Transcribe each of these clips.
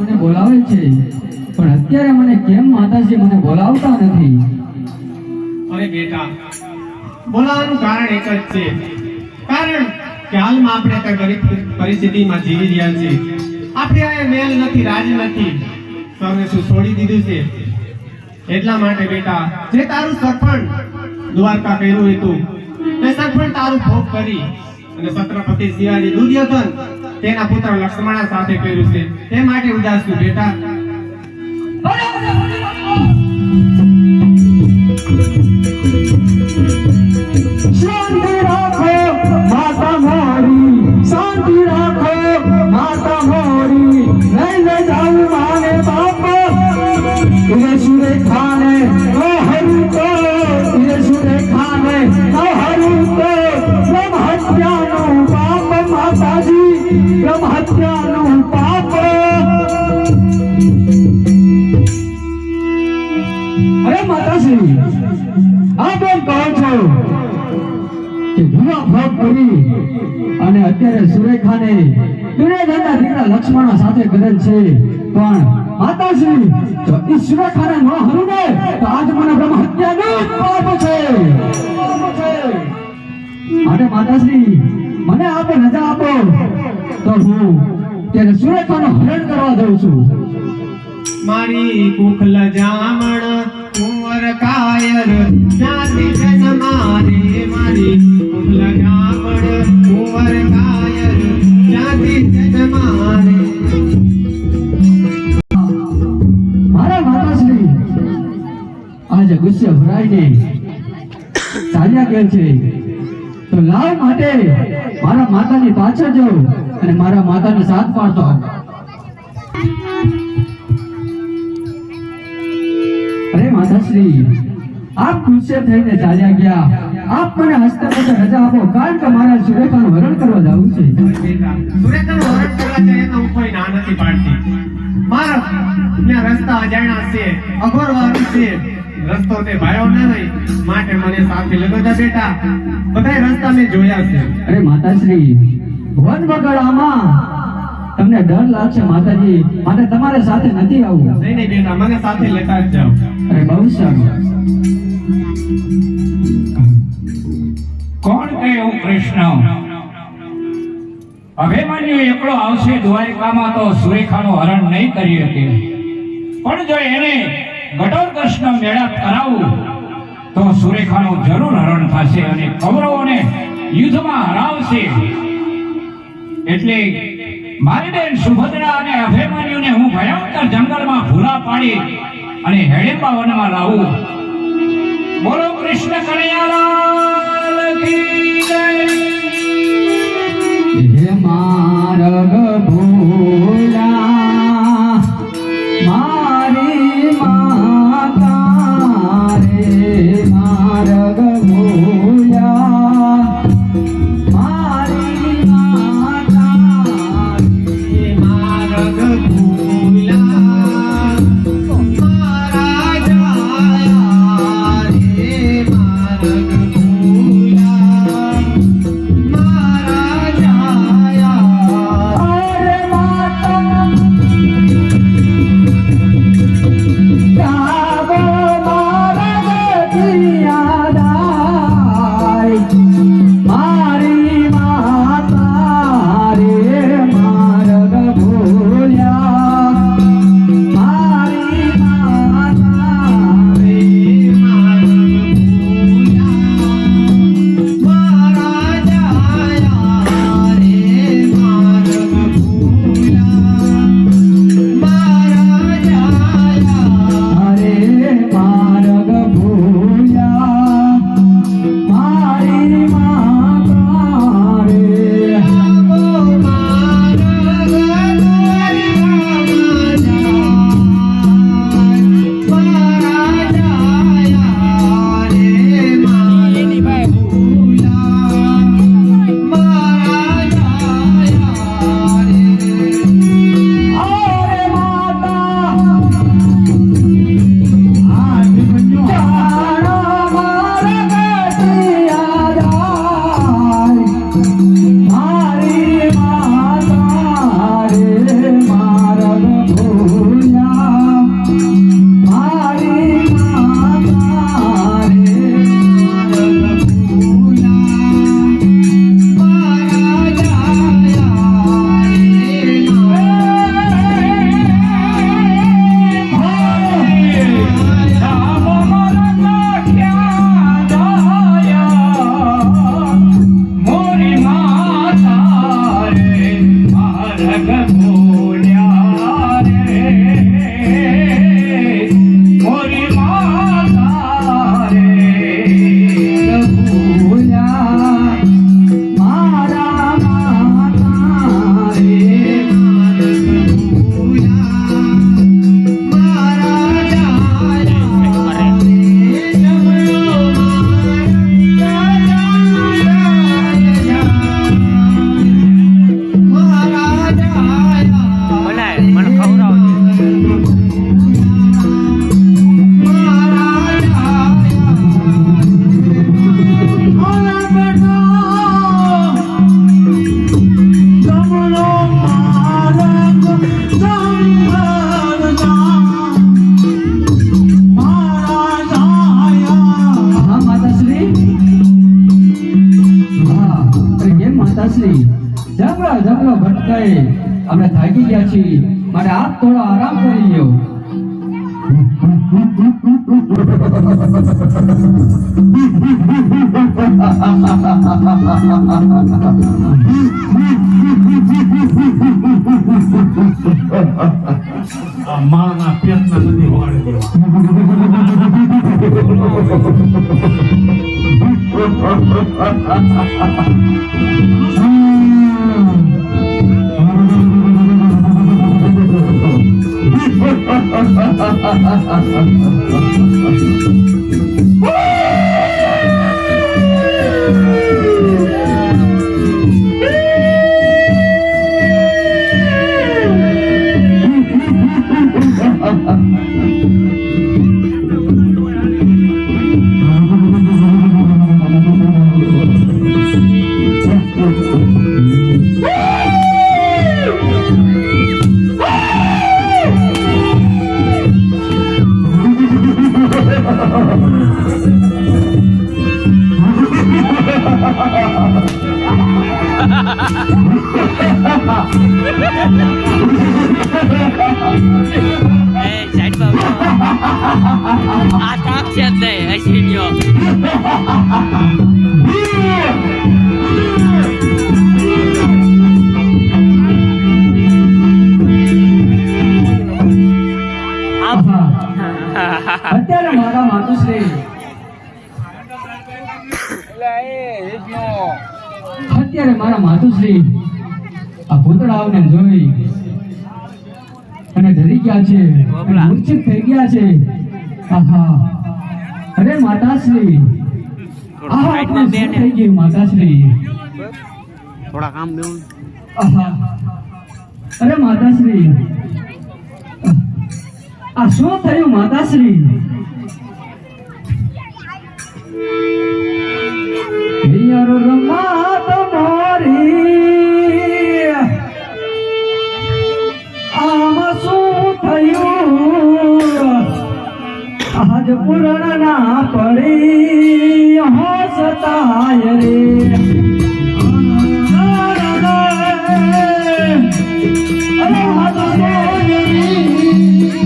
મને બોલાવે છે, પણ અત્યારે મને કેમ માતાજી મને બોલાવતા નથી? અરે બેટા, બોલાવવાનું કારણ એક જ છે, કારણ કે હાલમાં આપણે તો ગરીબ પરિસ્થિતિમાં જીવી રહ્યા છીએ. આપણે આ મેલ નથી, રાજ નથી, સૌને શું છોડી દીધું છે. એટલા માટે બેટા, જે તારું સરપંચ દ્વારકા કર્યું હતું તે સરપંચ તારું ભોગ કરી અને છત્રપતિ શિવાજી દુર્યોધન તેના પુત્ર લક્ષ્મણ સાથે કર્યું છે. તે માટે ઉદાસ છું બેટા. શાંતિ રાખો માતા મોરી, શાંતિ રાખો માતા મોરી, લઈને જાઉં માને બાપા ઈરે સુરે ખાને ઓ હરું તો, ઈરે સુરે ખાને ઓ હરું તો. બ્રહ્મ હત્યાનું પાપ માતાજી, બ્રહ્મ હત્યાનું પાપ. અરે માતાજી, આ બેન કહો છો કે ભૂવા ભોગ કરી અને અત્યારે સુરેખાને દુર્યોધનના દીકરા લક્ષ્મણ સાથે ગરજ છે, પણ માતાશ્રી જો ઈ સુરેખાને ન હરું ને તો આજ મને બ્રહ્મ હત્યાનું પાપ છે. માટે માતાશ્રી મને આપે રજા આપો તો હું ત્યારે સુરેખાનું હરણ કરવા જાઉં છું. મારી કુખલ જામણ કુંવર કાયર જાતિ જન્મારે, મારી કુખલ જામણ કુંવર કાયર જાતિ જન્મારે. મારા માતાશ્રી આજે ગુસ્સે ભરાઈને ચાલ્યા ગયા છે, તો લાવ માટે મારા માતાની પાછળ જાઉં અને મારા માતાને સાથ પાડતો. અરે માતાશ્રી, આપ ગુસ્સે થઈને ચાલ્યા ગયા, આપ મને હસ્તપતે રજા આપો, કારણ કે મારા સુરેખાનું હરણ કરવા જવું છે. સુરેખાનું હરણ કરવા જાય તો હું કોઈ ના નથી પાડતી. મારા ત્યાં રસ્તા અજાણ્યા છે, અગવડવાળું છે, રસ્તો તે ભાયો ન હોય, માટે મને સાથે લઈ જા બેટા. બધાય રસ્તા મેં જોયા છે. અરે માતાશ્રી, વન વગડામાં તમને ડર લાગશે માતાજી, માટે તમારે સાથે નથી આવવું. નહીં નહીં બેટા, મને સાથે લેતા જ જાઓ. અરે બહુ સારું. કોણ કહે એવું કૃષ્ણ? અભિમન્યુ એકલો આવશે દ્વારિકામાં તો સુરેખાનું હરણ નહીં કરી શકે, પણ જો એને ઘટોર કૃષ્ણ મેળાપ કરાવું તો સુરેખાનું જરૂર હરણ થશે અને કૌરવોને યુદ્ધમાં હરાવશે. એટલે મારી બેન સુભદ્રા અને અભિમન્યુને હું ભયંકર જંગલમાં ભૂલા પાડી અને હેડિંબા વનમાં લાવું. બોલો કૃષ્ણ કનૈયાલાલ કી જય. હે મારગ ભૂલા મારી માતા રે, મારગ ભૂલા મારી માતા રે, મારગ ભૂલા આ માના પેટના નથી હોવાડે દેવા. સાઈડ પર આ તાપ છે જ નહીં હસી ગયો અત્યારે મારા માતુશ્રી અત્યારે મારા માતુશ્રી આ ભૂતળાઓને જોઈ અને ડરી ગયા છે અને મૂર્છિત થઈ ગયા છે. આહા અરે માતાશ્રી આહા આપણે શું થઈ ગયું માતાશ્રી. થોડા કામ દેવું. આહા અરે માતાશ્રી આ શું થયું માતાશ્રી. યાર રમાત મારી આમ શું થયું આજ પૂરણ ના પડી હોસતાય રે. અરે માતાશ્રી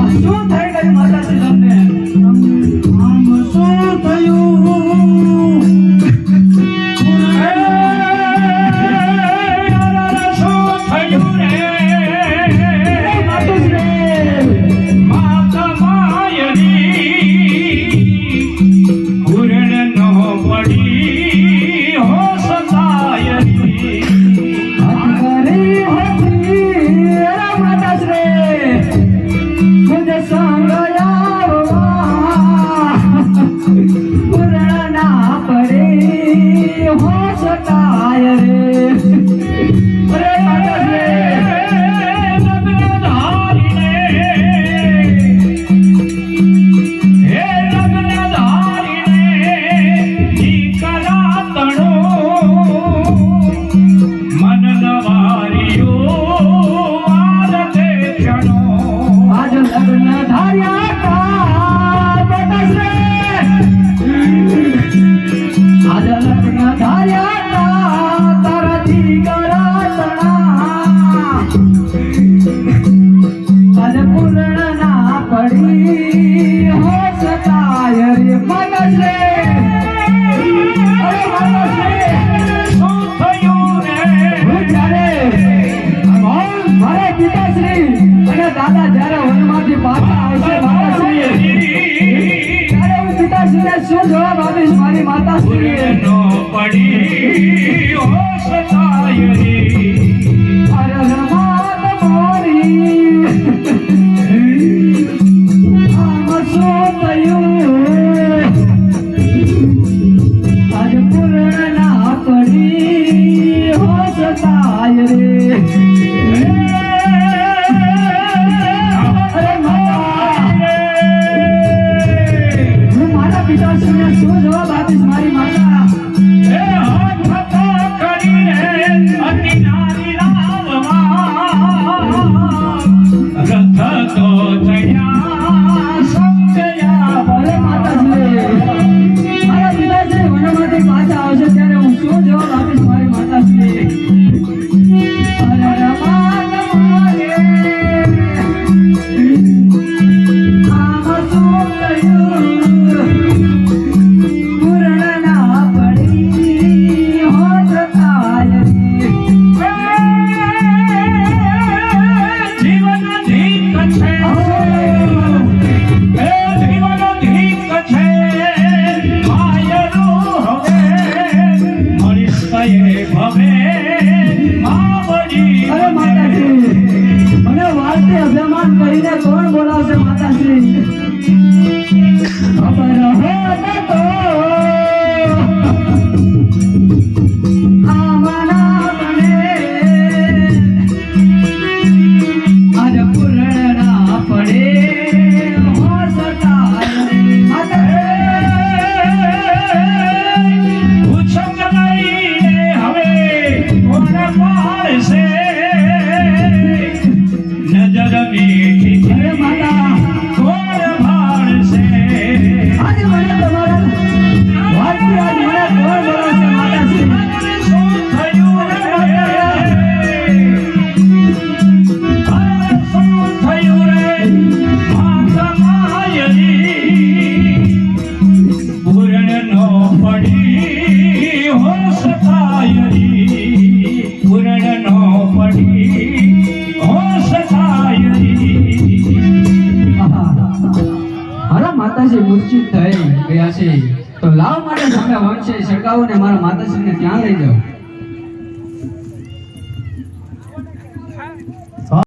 આ શું થઈ ગયું માતાશ્રી તમને આમ શું થયું. દાદા જ્યારે વનમાંથી પાછા આવશે માતાશ્રી ત્યારે હું પિતાશ્રીને શું જવાબ આપીશ મારી માતાશ્રી. અરે રમાત મારી આમ શું થયું આજ પૂર્ણ ના પડી હોસતાય રે. શું જવાબ આપીશ મારી માતા. માતાજી મૂર્છિત થઈ ગયા છે તો લાવ મારે સામે વંશે સળગાવો ને મારા માતાજીને ત્યાં લઈ જાઓ.